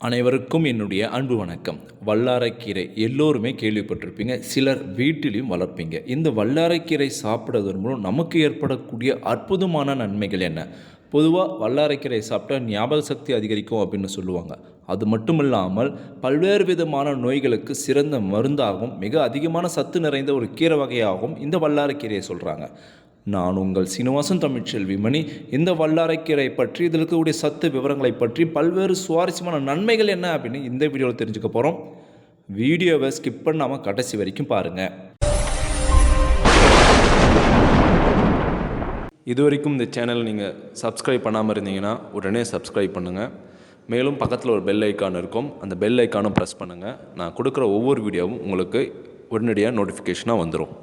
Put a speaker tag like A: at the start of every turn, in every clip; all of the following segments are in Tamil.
A: அனைவருக்கும் என்னுடைய அன்பு வணக்கம். வல்லாரைக்கீரை எல்லோருமே கேள்விப்பட்டிருப்பீங்க. சிலர் வீட்டிலையும் வளர்ப்பீங்க. இந்த வல்லாரைக்கீரை சாப்பிடுவதன் மூலம் நமக்கு ஏற்படக்கூடிய அற்புதமான நன்மைகள் என்ன? பொதுவாக வல்லாரைக்கீரை சாப்பிட்டா ஞாபக சக்தி அதிகரிக்கும் அப்படின்னு சொல்லுவாங்க. அது மட்டும் இல்லாமல் பல்வேறு விதமான நோய்களுக்கு சிறந்த மருந்தாகவும் மிக அதிகமான சத்து நிறைந்த ஒரு கீரை வகையாகவும் இந்த வல்லாரைக்கீரையை சொல்கிறாங்க. நான் உங்கள் சீனிவாசன் தமிழ்ச்செல்வி மணி. இந்த வல்லாரைக்கீரை பற்றி இதில் இருக்கக்கூடிய சத்து விவரங்களை பற்றி பல்வேறு சுவாரஸ்யமான நன்மைகள் என்ன அப்படின்னு இந்த வீடியோவில் தெரிஞ்சுக்க போகிறோம். வீடியோவை ஸ்கிப் பண்ணாமல் கடைசி வரைக்கும் பாருங்கள். இது வரைக்கும் இந்த சேனல் நீங்கள் சப்ஸ்கிரைப் பண்ணாமல் இருந்தீங்கன்னா உடனே சப்ஸ்கிரைப் பண்ணுங்கள். மேலும் பக்கத்தில் ஒரு பெல் ஐக்கான் இருக்கும், அந்த பெல் ஐக்கானும் ப்ரெஸ் பண்ணுங்கள். நான் கொடுக்குற ஒவ்வொரு வீடியோவும் உங்களுக்கு உடனடியாக நோட்டிஃபிகேஷனாக வந்துடும்.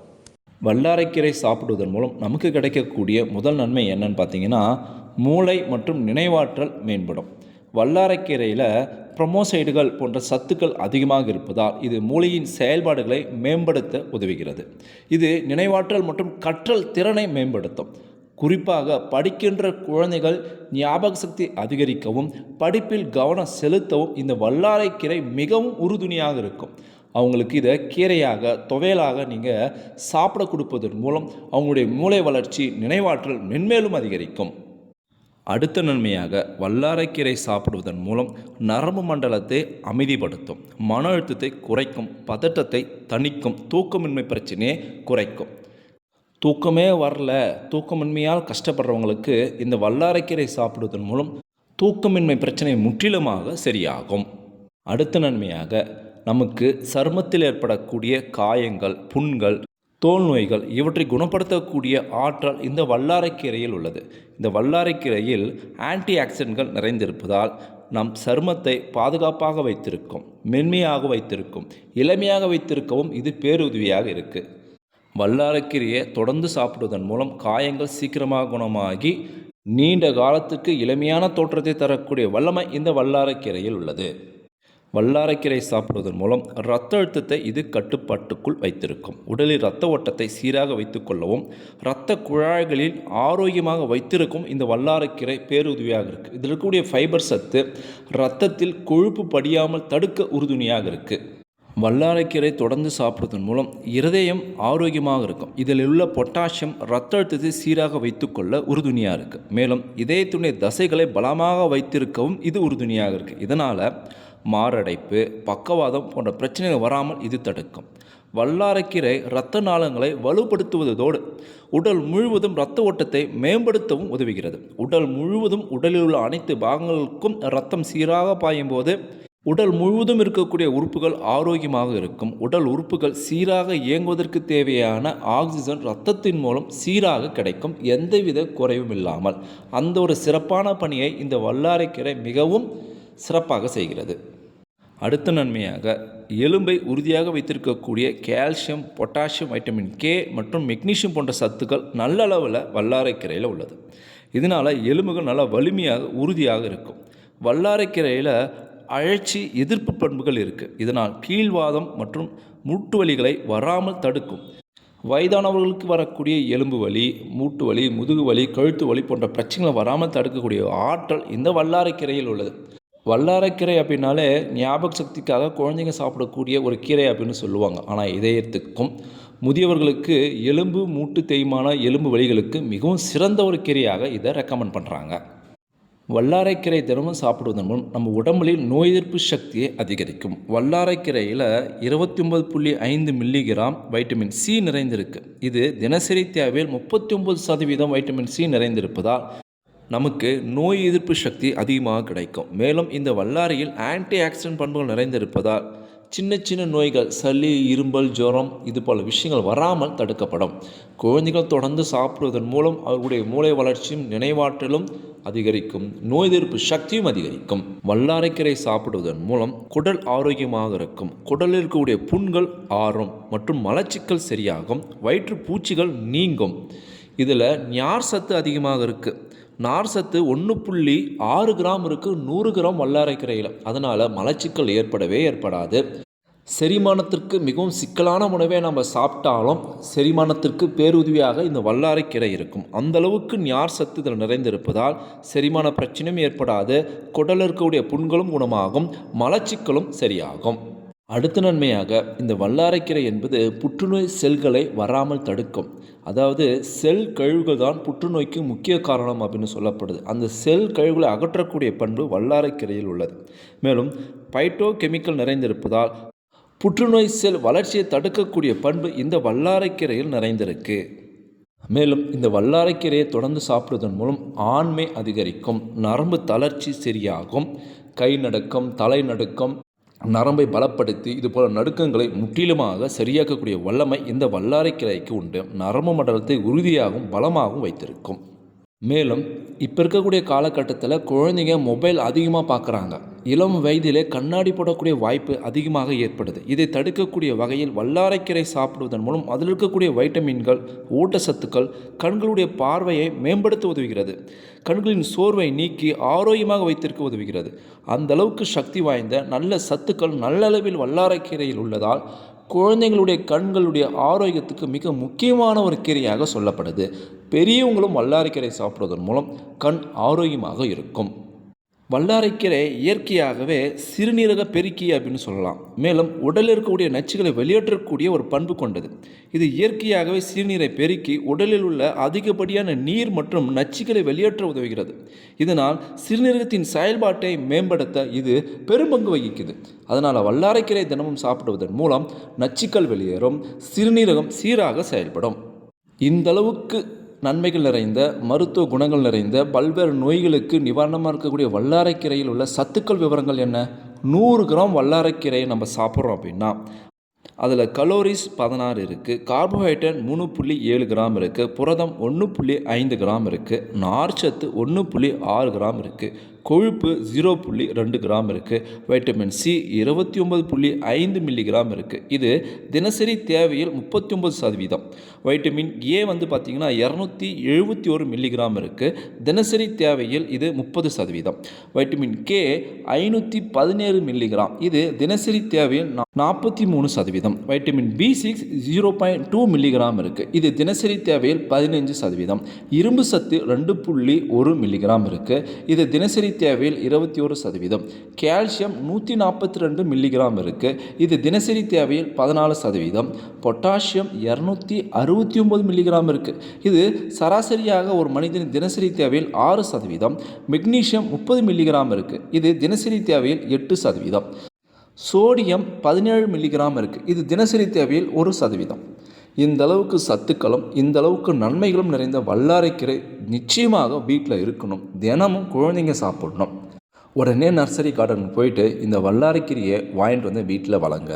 A: வல்லாரைக்கீரை சாப்பிடுவதன் மூலம் நமக்கு கிடைக்கக்கூடிய முதல் நன்மை என்னன்னு பார்த்தீங்கன்னா, மூளை மற்றும் நினைவாற்றல் மேம்படும். வல்லாரைக்கீரையில் ப்ரொமோசைடுகள் போன்ற சத்துக்கள் அதிகமாக இருப்பதால் இது மூளையின் செயல்பாடுகளை மேம்படுத்த உதவுகிறது. இது நினைவாற்றல் மற்றும் கற்றல் திறனை மேம்படுத்தும். குறிப்பாக படிக்கின்ற குழந்தைகள் ஞாபக சக்தி அதிகரிக்கவும் படிப்பில் கவனம் செலுத்தவும் இந்த வல்லாரைக்கீரை மிகவும் உறுதுணையாக இருக்கும். அவங்களுக்கு இதை கீரையாக துவையலாக நீங்கள் சாப்பிட கொடுப்பதன் மூலம் அவங்களுடைய மூளை வளர்ச்சி நினைவாற்றல் மென்மேலும் அதிகரிக்கும். அடுத்த நன்மையாக வல்லாரைக்கீரை சாப்பிடுவதன் மூலம் நரம்பு மண்டலத்தை அமைதிப்படுத்தும், மன அழுத்தத்தை குறைக்கும், பதட்டத்தை தணிக்கும், தூக்கமின்மை பிரச்சனையை குறைக்கும். தூக்கமே வரல, தூக்கமின்மையால் கஷ்டப்படுறவங்களுக்கு இந்த வல்லாரைக்கீரை சாப்பிடுவதன் மூலம் தூக்கமின்மை பிரச்சனை முற்றிலுமாக சரியாகும். அடுத்த நன்மையாக நமக்கு சருமத்தில் ஏற்படக்கூடிய காயங்கள், புண்கள், தோல் நோய்கள் இவற்றை குணப்படுத்தக்கூடிய ஆற்றல் இந்த வல்லாரைக்கீரையில் உள்ளது. இந்த வல்லாரைக்கீரையில் ஆன்டி ஆக்சிடென்ட்கள் நிறைந்திருப்பதால் நம் சருமத்தை பாதுகாப்பாக வைத்திருக்கும், மென்மையாக வைத்திருக்கும், இளமையாக வைத்திருக்கவும் இது பேருதவியாக இருக்குது. வல்லாரைக்கீரையை தொடர்ந்து சாப்பிடுவதன் மூலம் காயங்கள் சீக்கிரமாக குணமாகி நீண்ட காலத்துக்கு இளமையான தோற்றத்தை தரக்கூடிய வல்லமை இந்த வல்லாரைக்கீரையில் உள்ளது. வல்லாரைக்கீரை சாப்பிடுவதன் மூலம் இரத்த அழுத்தத்தை இது கட்டுப்பாட்டுக்குள் வைத்திருக்கும். உடலில் இரத்த ஓட்டத்தை சீராக வைத்துக்கொள்ளவும் இரத்த குழாய்களில் ஆரோக்கியமாக வைத்திருக்கும் இந்த வல்லாரைக்கீரை பேருதவியாக இருக்குது. இதில் இருக்கக்கூடிய ஃபைபர் சத்து இரத்தத்தில் கொழுப்பு படியாமல் தடுக்க உறுதுணையாக இருக்குது. வல்லாரைக்கீரை தொடர்ந்து சாப்பிடுவதன் மூலம் இருதயம் ஆரோக்கியமாக இருக்கும். இதில் உள்ள பொட்டாசியம் இரத்த அழுத்தத்தை சீராக வைத்துக்கொள்ள உறுதுணையாக இருக்குது. மேலும் இதயத்துடைய தசைகளை பலமாக வைத்திருக்கவும் இது உறுதுணையாக இருக்குது. இதனால் மாரடைப்பு, பக்கவாதம் போன்ற பிரச்சனைகள் வராமல் இது தடுக்கும். வல்லாரைக்கீரை இரத்த நாளங்களை வலுப்படுத்துவதோடு உடல் முழுவதும் இரத்த ஓட்டத்தை மேம்படுத்தவும் உதவுகிறது. உடல் முழுவதும் உடலில் உள்ள அனைத்து பாகங்களுக்கும் இரத்தம் சீராக பாயும் போது உடல் முழுவதும் இருக்கக்கூடிய உறுப்புகள் ஆரோக்கியமாக இருக்கும். உடல் உறுப்புகள் சீராக இயங்குவதற்கு தேவையான ஆக்சிஜன் இரத்தத்தின் மூலம் சீராக கிடைக்கும், எந்தவித குறைவும் இல்லாமல். அந்த ஒரு சிறப்பான பணியை இந்த வல்லாரைக்கீரை மிகவும் சிறப்பாக செய்கிறது. அடுத்த நன்மையாக எலும்பை உறுதியாக வைத்திருக்கக்கூடிய கால்சியம், பொட்டாசியம், வைட்டமின் கே மற்றும் மெக்னீசியம் போன்ற சத்துக்கள் நல்ல அளவில் வல்லாரைக்கீரையில் உள்ளது. இதனால் எலும்புகள் நல்லா வலிமையாக உறுதியாக இருக்கும். வல்லாரைக்கீரையில் அழற்சி எதிர்ப்பு பண்புகள் இருக்குது. இதனால் கீழ்வாதம் மற்றும் மூட்டு வலிகளை வராமல் தடுக்கும். வயதானவர்களுக்கு வரக்கூடிய எலும்பு வலி, மூட்டு வலி, முதுகு வலி, கழுத்து வலி போன்ற பிரச்சனைகளை வராமல் தடுக்கக்கூடிய ஆற்றல் இந்த வல்லாரைக்கீரையில் உள்ளது. வல்லாரைக்கீரை அப்படின்னாலே ஞாபக சக்திக்காக குழந்தைங்க சாப்பிடக்கூடிய ஒரு கீரை அப்படின்னு சொல்லுவாங்க. ஆனால் இதயத்துக்கும் முதியவர்களுக்கு எலும்பு மூட்டு தேய்மான எலும்பு வலிகளுக்கு மிகவும் சிறந்த ஒரு கீரையாக இதை ரெக்கமெண்ட் பண்ணுறாங்க. வல்லாரைக்கீரை தினமும் சாப்பிடுவதன் மூலம் நம்ம உடம்புல நோய் எதிர்ப்பு சக்தியை அதிகரிக்கும். வல்லாரைக்கீரையில் 29.5 மில்லிகிராம் வைட்டமின் சி நிறைந்திருக்கு. இது தினசரி தேவையில் 39% வைட்டமின் சி நிறைந்திருப்பதால் நமக்கு நோய் எதிர்ப்பு சக்தி அதிகமாக கிடைக்கும். மேலும் இந்த வல்லாரையில் ஆன்டி ஆக்சிடென்ட் பண்புகள் நிறைந்திருப்பதால் சின்ன சின்ன நோய்கள், சளி, இரும்பல், ஜுரம் இது போல விஷயங்கள் வராமல் தடுக்கப்படும். குழந்தைகள் தொடர்ந்து சாப்பிடுவதன் மூலம் அவர்களுடைய மூளை வளர்ச்சியும் நினைவாற்றலும் அதிகரிக்கும், நோய் எதிர்ப்பு சக்தியும் அதிகரிக்கும். வல்லாரைக்கீரை சாப்பிடுவதன் மூலம் குடல் ஆரோக்கியமாக இருக்கும். குடலில் இருக்கக்கூடிய புண்கள் ஆறும் மற்றும் மலச்சிக்கல் சரியாகும், வயிற்று பூச்சிகள் நீங்கும். இதில் ஞார் சத்து அதிகமாக இருக்குது. நார் சத்து 1.6 கிராம் இருக்குது 100 கிராம் வல்லாரைக்கீரையில். அதனால் மலச்சிக்கல் ஏற்படவே ஏற்படாது. செரிமானத்திற்கு மிகவும் சிக்கலான உணவை நம்ம சாப்பிட்டாலும் செரிமானத்திற்கு பேருதவியாக இந்த வல்லாரைக்கீரை இருக்கும். அந்தளவுக்கு ஞார் சத்து இதில் நிறைந்திருப்பதால் செரிமான பிரச்சனையும் ஏற்படாது, குடலில் இருக்கக்கூடிய புண்களும் குணமாகும், மலச்சிக்கலும் சரியாகும். அடுத்த நன்மையாக இந்த வல்லாரைக்கீரை என்பது புற்றுநோய் செல்களை வராமல் தடுக்கும். அதாவது செல் கழிவுகள் தான் புற்றுநோய்க்கு முக்கிய காரணம் அப்படின்னு சொல்லப்படுது. அந்த செல் கழிவுகளை அகற்றக்கூடிய பண்பு வல்லாரைக்கீரையில் உள்ளது. மேலும் பைட்டோ கெமிக்கல் நிறைந்திருப்பதால் புற்றுநோய் செல் வளர்ச்சியை தடுக்கக்கூடிய பண்பு இந்த வல்லாரைக்கீரையில் நிறைந்திருக்கு. மேலும் இந்த வல்லாரைக்கீரையை தொடர்ந்து சாப்பிடுவதன் மூலம் ஆண்மை அதிகரிக்கும், நரம்பு தளர்ச்சி சரியாகும், கை நடுக்கம், தலை நடுக்கம், நரம்பை பலப்படுத்தி இதுபோல் நடுக்கங்களை முற்றிலுமாக சரியாக்கக்கூடிய வல்லமை இந்த வல்லாரைக்கீரைக்கு உண்டு. நரம்பு மண்டலத்தை உறுதியாகவும் பலமாகவும் வைத்திருக்கும். மேலும் இப்போ இருக்கக்கூடிய காலகட்டத்தில் குழந்தைங்க மொபைல் அதிகமாக பார்க்குறாங்க. இளம் வயதிலே கண்ணாடி போடக்கூடிய வாய்ப்பு அதிகமாக ஏற்படுது. இதை தடுக்கக்கூடிய வகையில் வல்லாரைக்கீரை சாப்பிடுவதன் மூலம் அதில் இருக்கக்கூடிய வைட்டமின்கள், ஊட்டச்சத்துக்கள் கண்களுடைய பார்வையை மேம்படுத்த உதவுகிறது. கண்களின் சோர்வை நீக்கி ஆரோக்கியமாக வைத்திருக்க உதவுகிறது. அந்தளவுக்கு சக்தி வாய்ந்த நல்ல சத்துக்கள் நல்லளவில் வல்லாரைக்கீரையில் உள்ளதால் குழந்தைங்களுடைய கண்களுடைய ஆரோக்கியத்துக்கு மிக முக்கியமான ஒரு கீரையாக சொல்லப்படுது. பெரியவங்களும் வல்லாரைக்கீரை சாப்பிடுவதன் மூலம் கண் ஆரோக்கியமாக இருக்கும். வல்லாரைக்கீரை இயற்கையாகவே சிறுநீரக பெருக்கி அப்படின்னு சொல்லலாம். மேலும் உடலில் இருக்கக்கூடிய நச்சுகளை வெளியேற்றக்கூடிய ஒரு பண்பு கொண்டது. இது இயற்கையாகவே சிறுநீரை பெருக்கி உடலில் உள்ள அதிகப்படியான நீர் மற்றும் நச்சுகளை வெளியேற்ற உதவுகிறது. இதனால் சிறுநீரகத்தின் செயல்பாட்டை மேம்படுத்த இது பெரும்பங்கு வகிக்குது. அதனால் வல்லாரைக்கீரை தினமும் சாப்பிடுவதன் மூலம் நச்சுக்கள் வெளியேறும், சிறுநீரகம் சீராக செயல்படும். இந்தளவுக்கு நன்மைகள் நிறைந்த, மருத்துவ குணங்கள் நிறைந்த, பல்வேறு நோய்களுக்கு நிவாரணமாக இருக்கக்கூடிய வல்லாரைக்கீரையில் உள்ள சத்துக்கள் விவரங்கள் என்ன? 100 கிராம் வல்லாரைக்கீரையை நம்ம சாப்பிட்றோம் அப்படின்னா அதில் கலோரிஸ் 16 இருக்குது, கார்போஹைட்ரேட் 3.7 கிராம் இருக்குது, புரதம் 1.5 கிராம் இருக்குது, நார்ச்சத்து 1.6 கிராம் இருக்குது, கொழுப்பு 0.2 கிராம் இருக்குது, வைட்டமின் சி 29.5 மில்லிகிராம் இருக்குது. இது தினசரி தேவையில் 39%. வைட்டமின் ஏ பார்த்திங்கன்னா 271 மில்லிகிராம் இருக்குது, தினசரி தேவையில் இது 30%. வைட்டமின் கே 517 மில்லிகிராம், இது தினசரி தேவையில் 43%. வைட்டமின் B6 0.2 மில்லிகிராம் இருக்குது, இது தினசரி தேவையில் 15%. இரும்பு சத்து 2.1 மில்லிகிராம் இருக்குது, இது தினசரி தேவையில் 21%. கால்சியம் 142 மில்லிகிராம் இருக்குது, இது தினசரி தேவையில் 14%. பொட்டாசியம் 269 மில்லிகிராம் இருக்குது, இது சராசரியாக ஒரு மனிதனின் தினசரி தேவையில் 6%. மெக்னீசியம் 30 மில்லிகிராம் இருக்குது, இது தினசரி தேவையில் 8%. சோடியம் 17 மில்லிகிராம் இருக்குது, இது தினசரி தேவையில் 1%. இந்த அளவுக்கு சத்துக்களும் இந்த அளவுக்கு நன்மைகளும் நிறைந்த வல்லாரைக்கீரை நிச்சயமாக வீட்டில் இருக்கணும். தினமும் குழந்தைங்க சாப்பிடணும். உடனே நர்சரி கார்டனுக்கு போயிட்டு இந்த வல்லாரைக்கீரையை வாங்கிட்டு வீட்டில் வளங்க.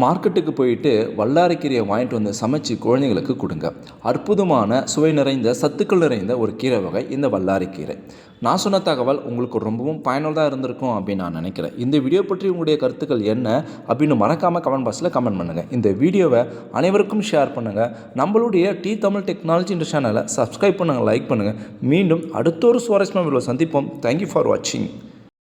A: மார்க்கெட்டுக்கு போயிட்டு வல்லாரைக்கீரையை வாங்கிட்டு சமைச்சு குழந்தைங்களுக்கு கொடுங்க. அற்புதமான சுவை நிறைந்த சத்துக்கள் நிறைந்த ஒரு கீரை வகை இந்த வல்லாரைக்கீரை. நான் சொன்ன தகவல் உங்களுக்கு ரொம்பவும் பயனுள்ளதாக இருந்திருக்கும் அப்படின்னு நான் நினைக்கிறேன். இந்த வீடியோ பற்றி உங்களுடைய கருத்துக்கள் என்ன அப்படின்னு மறக்காமல் கமெண்ட் பாக்ஸில் கமெண்ட் பண்ணுங்கள். இந்த வீடியோவை அனைவருக்கும் ஷேர் பண்ணுங்கள். நம்மளுடைய டி தமிழ் டெக்னாலஜி என்ற சேனலை சப்ஸ்கிரைப் பண்ணுங்கள், லைக் பண்ணுங்கள். மீண்டும் அடுத்த ஒரு சுவாரஸ்யமான வீடியோவில் சந்திப்போம். தேங்க்யூ ஃபார் வாட்சிங்.